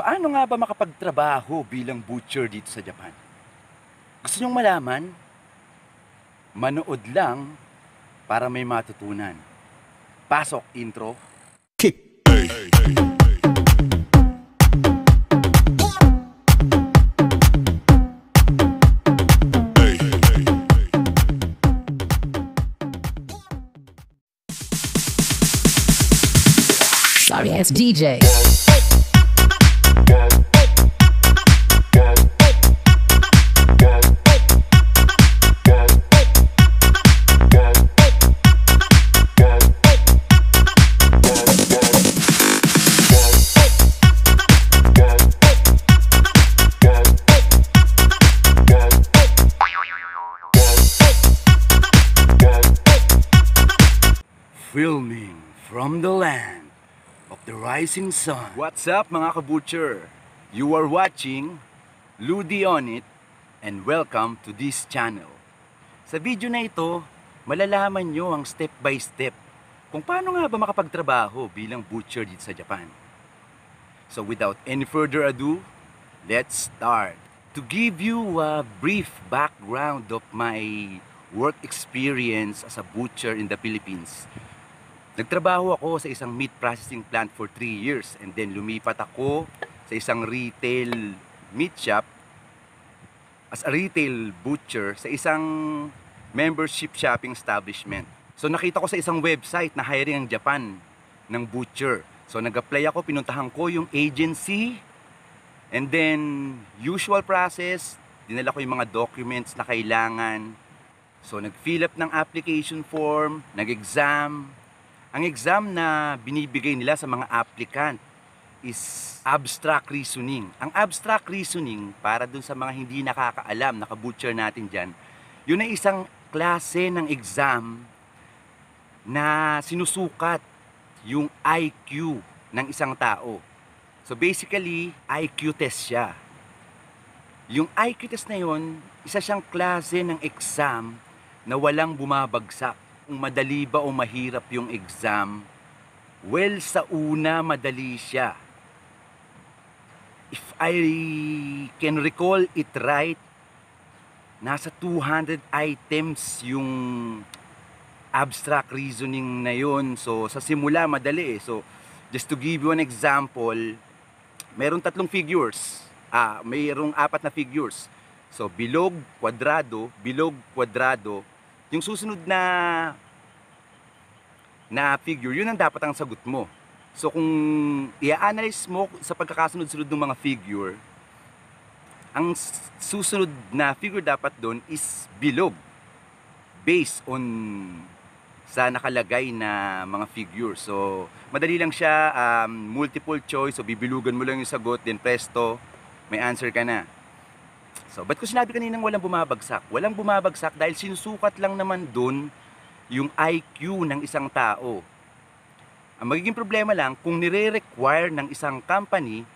Paano nga ba makapagtrabaho bilang butcher dito sa Japan? Gusto nyong malaman? Manood lang para may matutunan. Pasok intro. Sorry ass DJ. Filming from the land of the rising sun. What's up mga kabutcher? You are watching Ludi on It and welcome to this channel. Sa video na ito, malalaman nyo ang step by step kung paano nga ba makapagtrabaho bilang butcher dito sa Japan. So without any further ado, let's start. To give you a brief background of my work experience as a butcher in the Philippines. Nagtrabaho ako sa isang meat processing plant for 3 years and then lumipat ako sa isang retail meat shop as a retail butcher sa isang membership shopping establishment. So nakita ko sa isang website na hiring ang Japan ng butcher. So nag-apply ako, pinuntahan ko yung agency and then usual process, dinala ko yung mga documents na kailangan. So nag-fill up ng application form, nag-exam. Ang exam na binibigay nila sa mga applicant is abstract reasoning. Ang abstract reasoning, para dun sa mga hindi nakakaalam, naka-butcher natin dyan, yun ay isang klase ng exam na sinusukat yung IQ ng isang tao. So basically, IQ test siya. Yung IQ test na yun, isa siyang klase ng exam na walang bumabagsak. Kung madali ba o mahirap yung exam? Well, sa una, madali siya. If I can recall it right, nasa 200 items yung abstract reasoning na yun. So, sa simula, madali eh. So, just to give you an example, mayroong 3 figures. Mayroong 4 na figures. So, bilog, kwadrado. Yung susunod na figure, yun ang dapat ang sagot mo. So kung i-analyze mo sa pagkakasunod-sunod ng mga figure, ang susunod na figure dapat doon is bilog based on sa nakalagay na mga figure. So madali lang siya, multiple choice, so bibilugan mo lang yung sagot, then presto, may answer ka na. So, ba't ko sinabi kaninang walang bumabagsak? Walang bumabagsak dahil sinusukat lang naman dun yung IQ ng isang tao. Ang magiging problema lang, kung nire-require ng isang company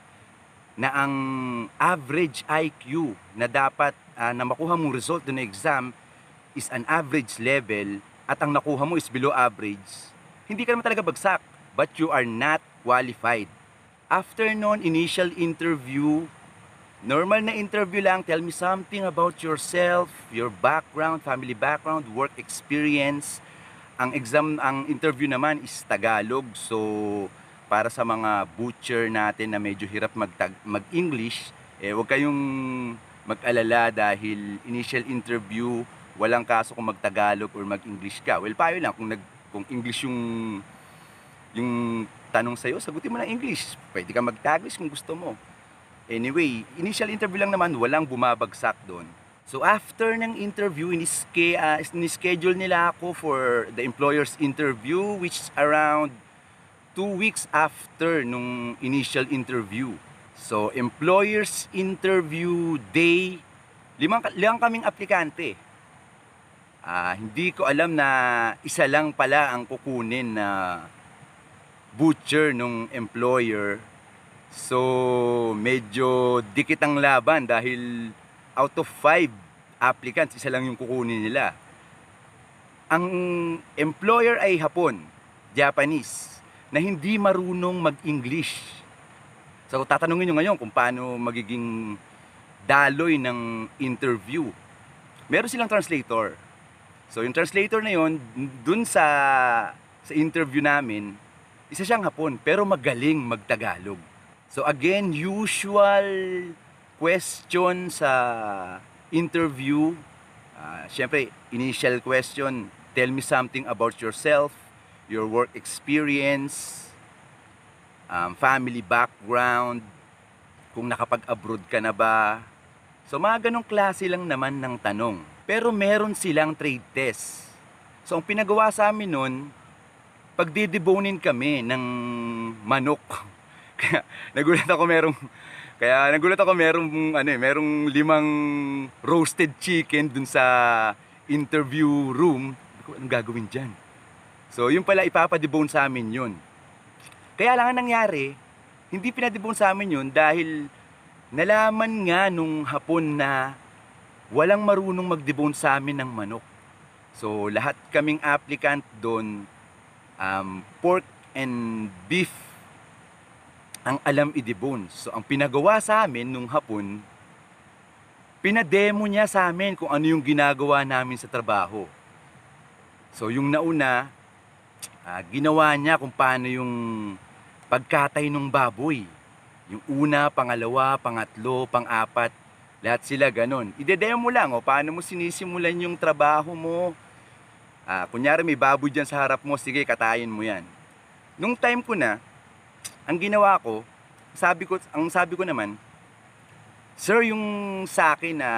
na ang average IQ na dapat na makuha mong result dun na exam is an average level at ang nakuha mo is below average, hindi ka naman talaga bagsak, but you are not qualified. After nun, initial interview, normal na interview lang, tell me something about yourself, your background, family background, work experience. Ang interview naman is Tagalog. So, para sa mga butcher natin na medyo hirap mag-English, huwag kayong mag-alala dahil initial interview, walang kaso kung mag-Tagalog or mag-English ka. Well, payo lang, kung English yung tanong sa'yo, sagutin mo na English. Pwede ka mag-Taglish kung gusto mo. Anyway, initial interview lang naman, walang bumabagsak doon. So after ng interview, in-schedule nila ako for the employer's interview, which is around 2 weeks after nung initial interview. So employer's interview day, limang kaming aplikante. Hindi ko alam na isa lang pala ang kukunin na butcher nung employer. So, medyo dikit ang laban dahil out of 5 applicants, isa lang yung kukunin nila. Ang employer ay Hapon, Japanese, na hindi marunong mag-English. So tatanungin nyo ngayon kung paano magiging daloy ng interview. Meron silang translator. So yung translator na yon, dun sa interview namin, isa siyang Hapon pero magaling magtagalog. So again, usual question sa interview. Siyempre, initial question, tell me something about yourself, your work experience, family background, kung nakapag-abroad ka na ba. So mga ganong klase lang naman ng tanong. Pero meron silang trade test. So ang pinagawa sa amin nun, pagdidebonin kami ng manok. Kaya nagulat ako merong 5 roasted chicken dun sa interview room. Anong gagawin dyan? So yun pala, ipapadebone sa amin yun. Kaya lang ang nangyari, hindi pinadebone sa amin yun dahil nalaman nga nung Hapon na walang marunong magdebone sa amin ng manok. So lahat kaming applicant doon, pork and beef ang alam i-debone. So ang pinagawa sa amin nung Hapon, pinademo niya sa amin kung ano yung ginagawa namin sa trabaho. So yung nauna, ginawa niya kung paano yung pagkatay ng baboy. Yung una, pangalawa, pangatlo, pang-apat, lahat sila ganon. Ide-demo mo lang, paano mo sinisimulan yung trabaho mo. Kunyari may baboy dyan sa harap mo, sige, katayin mo yan. Nung time ko na, ang ginawa ko, ang sabi ko naman, sir, yung sa akin na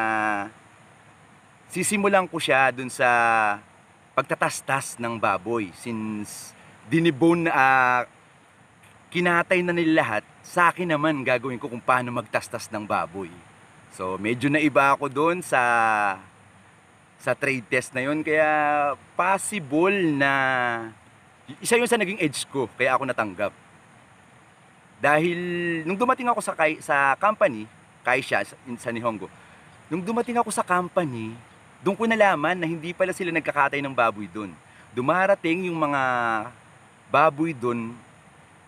sisimulan ko siya dun sa pagtatastas ng baboy. Since dinibone na kinatay na nila lahat, sa akin naman gagawin ko kung paano magtastas ng baboy. So medyo naiba ako doon sa trade test na yon, kaya possible na isa yun sa naging edge ko, kaya ako natanggap. Dahil nung dumating ako sa company, Kaisha sa Nihongo, nung dumating ako sa company, doon ko nalaman na hindi pala sila nagkakatay ng baboy doon. Dumarating yung mga baboy doon,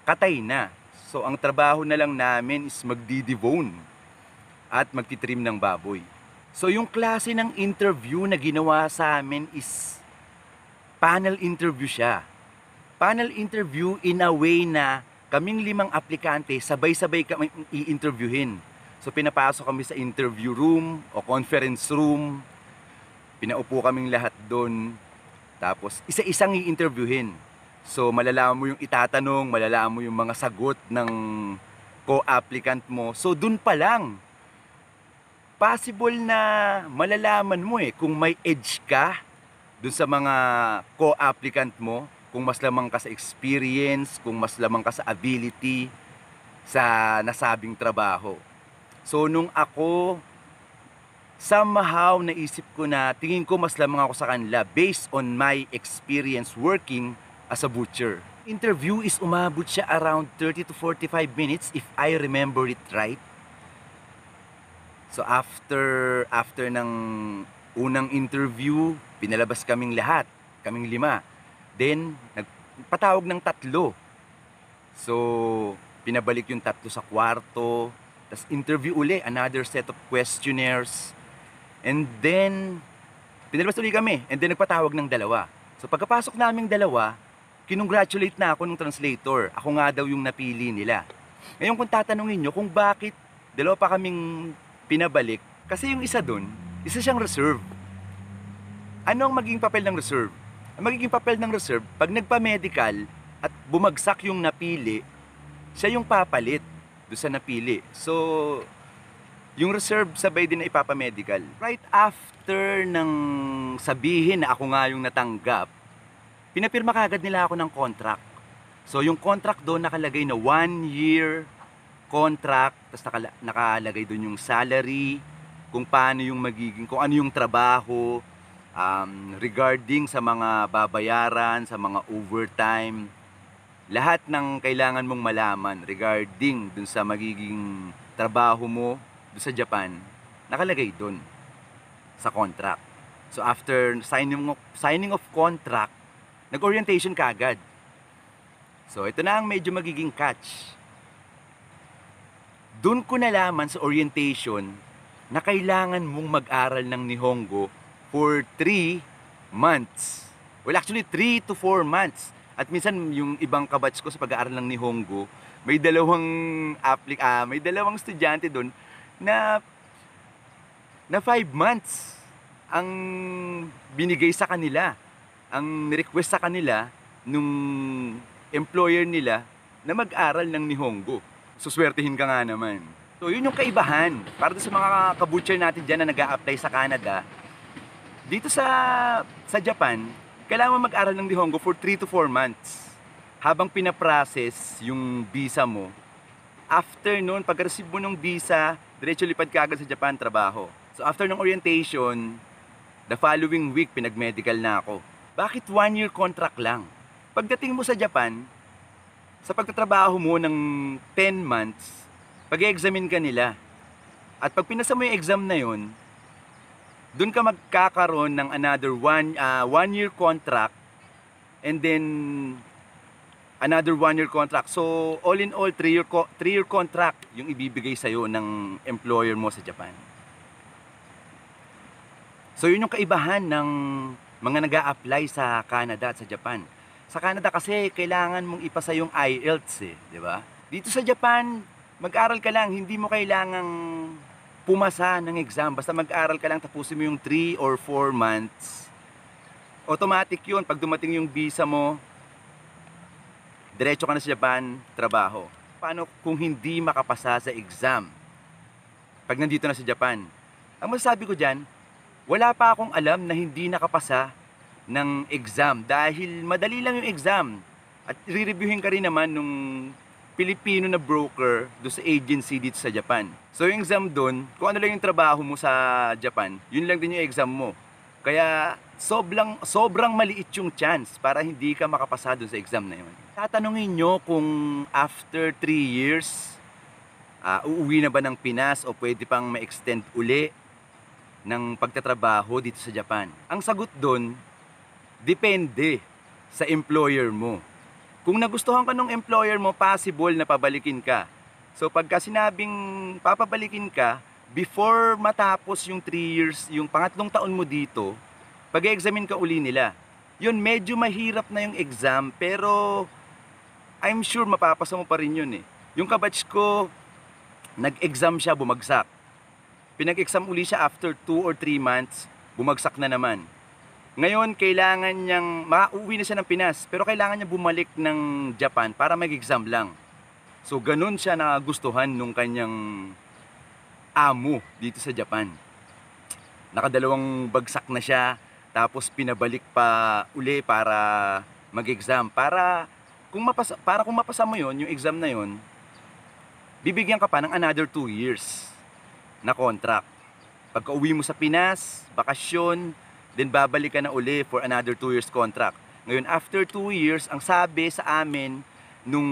katay na. So ang trabaho na lang namin is magdi-debone at magtitrim ng baboy. So yung klase ng interview na ginawa sa amin is panel interview siya. Panel interview in a way na kaming 5 aplikante, sabay-sabay kami i-interviewin. So pinapasok kami sa interview room o conference room. Pinaupo kaming lahat doon. Tapos isa-isang i-interviewin. So malalaman mo yung itatanong, malalaman mo yung mga sagot ng co-applicant mo. So dun pa lang, possible na malalaman mo kung may edge ka dun sa mga co-applicant mo, kung mas lamang ka sa experience, kung mas lamang ka sa ability sa nasabing trabaho. So nung ako, somehow naisip ko na tingin ko mas lamang ako sa kanila based on my experience working as a butcher. Interview is umabot siya around 30 to 45 minutes if I remember it right. So after ng unang interview, pinalabas kaming lahat, kaming 5. Then nagpatawag ng 3. So pinabalik yung 3 sa kwarto, tas interview uli, another set of questionnaires. And then pinalabas uli kami, and then nagpatawag ng 2. So pagkapasok naming 2, kinongratulate na ako ng translator. Ako nga daw yung napili nila. Ngayon kung tatanungin nyo kung bakit 2 pa kaming pinabalik, kasi yung isa doon, isa siyang reserve. Ano ang magiging papel ng reserve? Ang magiging papel ng reserve, pag nagpa-medical at bumagsak yung napili, siya yung papalit doon sa napili. So, yung reserve sabay din na ipapamedical. Right after ng sabihin na ako nga yung natanggap, pinapirma kagad nila ako ng contract. So yung contract doon nakalagay na 1-year contract, tapos nakalagay doon yung salary, kung paano yung magiging, kung ano yung trabaho, regarding sa mga babayaran, sa mga overtime, lahat ng kailangan mong malaman regarding dun sa magiging trabaho mo dun sa Japan, nakalagay doon sa contract. So after signing of contract, nag-orientation ka agad. So ito na ang medyo magiging catch. Doon ko nalaman sa orientation na kailangan mong mag-aral ng Nihongo for 3 months. Well, actually 3 to 4 months. At minsan yung ibang kabatch ko sa pag-aaral ng Nihongo, may dalawang estudyante doon na 5 months ang binigay sa kanila, ang request sa kanila nung employer nila na mag-aral ng Nihongo. Suswertihin ka nga naman. So yun yung kaibahan. Para sa mga kabutcher natin dyan na nag-a-apply sa Canada, dito sa Japan, kailangan mag-aral ng Nihongo for 3 to 4 months. Habang pinaprocess yung visa mo, after nun, pag-receive mo ng visa, diretso lipad ka agad sa Japan, trabaho. So after ng orientation, the following week, pinag-medical na ako. Bakit 1-year contract lang? Pagdating mo sa Japan, sa pagtatrabaho mo ng 10 months, pag-examine ka nila. At pag pinasa mo yung exam na yun, doon ka magkakaroon ng another 1-year contract and then another 1-year contract. So, all in all, 3-year contract yung ibibigay sa'yo ng employer mo sa Japan. So, yun yung kaibahan ng mga nag-a-apply sa Canada at sa Japan. Sa Canada kasi, kailangan mong ipasa yung IELTS di ba? Dito sa Japan, mag-aral ka lang, hindi mo kailangang pumasa ng exam. Basta mag-aral ka lang, tapusin mo yung 3 or 4 months. Automatic yun. Pag dumating yung visa mo, diretso ka na sa Japan, trabaho. Paano kung hindi makapasa sa exam? Pag nandito na sa Japan. Ang masasabi ko dyan, wala pa akong alam na hindi nakapasa ng exam. Dahil madali lang yung exam. At re-reviewin ka rin naman nung Pilipino na broker doon sa agency dito sa Japan. So yung exam doon, kung ano lang yung trabaho mo sa Japan, yun lang din yung exam mo. Kaya sobrang maliit yung chance para hindi ka makapasa doon sa exam na yun. Tatanungin nyo kung after 3 years, uuwi na ba ng Pinas o pwede pang ma-extend uli ng pagtatrabaho dito sa Japan. Ang sagot doon, depende sa employer mo. Kung nagustuhan ka ng employer mo, possible na pabalikin ka. So pagka sinabing papabalikin ka, before matapos yung 3 years, yung pangatlong taon mo dito, pag-examine ka uli nila. Yun, medyo mahirap na yung exam, pero I'm sure mapapasa mo pa rin yun Yung kabatch ko, nag-exam siya, bumagsak. Pinag-exam uli siya after 2 or 3 months, bumagsak na naman. Ngayon, kailangan niyang, uuwi na siya ng Pinas, pero kailangan niya bumalik ng Japan para mag-exam lang. So, ganun siya nagustuhan nung kanyang amo dito sa Japan. Nakadalawang bagsak na siya, tapos pinabalik pa uli para mag-exam. Para kung mapasa mo yon, yung exam na yon, bibigyan ka pa ng another 2 years na contract. Pagka uwi mo sa Pinas, bakasyon, then babalik ka na uli for another 2 years contract. Ngayon, after 2 years, ang sabi sa amin nung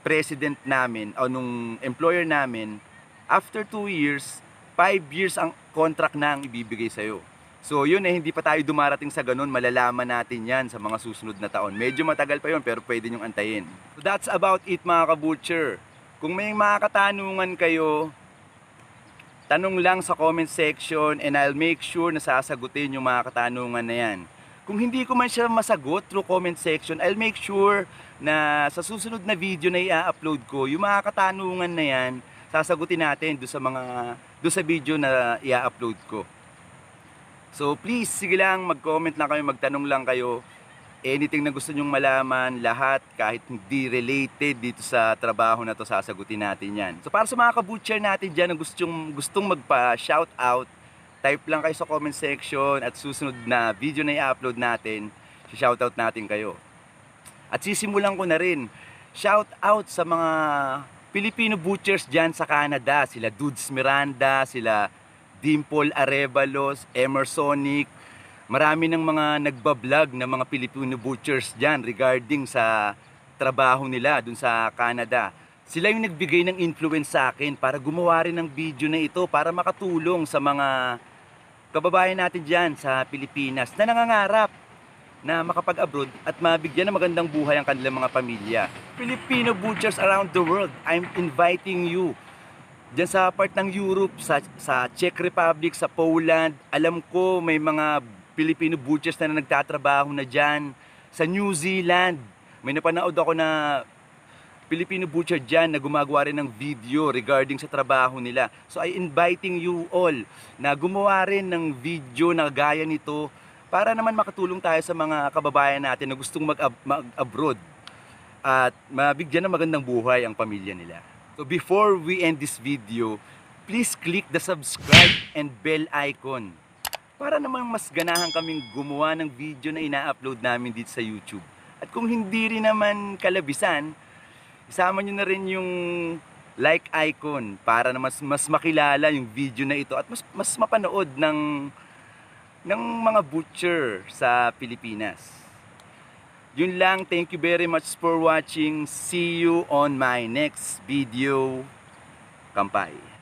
president namin o nung employer namin, after 2 years, 5 years ang contract na ang ibibigay sa'yo. So yun hindi pa tayo dumarating sa ganun, malalaman natin yan sa mga susunod na taon. Medyo matagal pa yun, pero pwede nyong antayin. So that's about it mga kabutcher. Kung may mga katanungan kayo, tanong lang sa comment section and I'll make sure na sasagutin yung mga katanungan na yan. Kung hindi ko man siya masagot through comment section, I'll make sure na sa susunod na video na i-upload ko, yung mga katanungan na yan, sasagutin natin doon sa video na i-upload ko. So please, sige lang, mag-comment lang kayo, magtanong lang kayo. Anything na gusto nyong malaman, lahat, kahit hindi related dito sa trabaho na to, sasagutin natin yan. So para sa mga kabutcher natin dyan na gustong magpa-shoutout, type lang kayo sa comment section at susunod na video na i-upload natin, shoutout natin kayo. At sisimulan ko na rin, shoutout sa mga Filipino butchers dyan sa Canada, sila Dudes Miranda, sila Dimple Arevalos, Emersonic. Marami ng mga nagbablog na mga Filipino butchers dyan regarding sa trabaho nila dun sa Canada. Sila yung nagbigay ng influence sa akin para gumawa rin ng video na ito para makatulong sa mga kababayan natin dyan sa Pilipinas na nangangarap na makapag-abroad at mabigyan ng magandang buhay ang kanilang mga pamilya. Filipino butchers around the world, I'm inviting you Diyan sa part ng Europe, sa Czech Republic, sa Poland, alam ko may mga Filipino butchers na nagtatrabaho na diyan. Sa New Zealand, may napanood ako na Filipino butcher dyan na gumagawa rin ng video regarding sa trabaho nila. So I inviting you all na gumawa rin ng video na gaya nito para naman makatulong tayo sa mga kababayan natin na gustong mag-abroad at mabigyan ng magandang buhay ang pamilya nila. So before we end this video, please click the subscribe and bell icon para naman mas ganahan kaming gumawa ng video na ina-upload namin dito sa YouTube. At kung hindi rin naman kalabisan, isama nyo na rin yung like icon para na mas makilala yung video na ito at mas mapanood ng mga butcher sa Pilipinas. Yun lang, thank you very much for watching. See you on my next video. Kampay.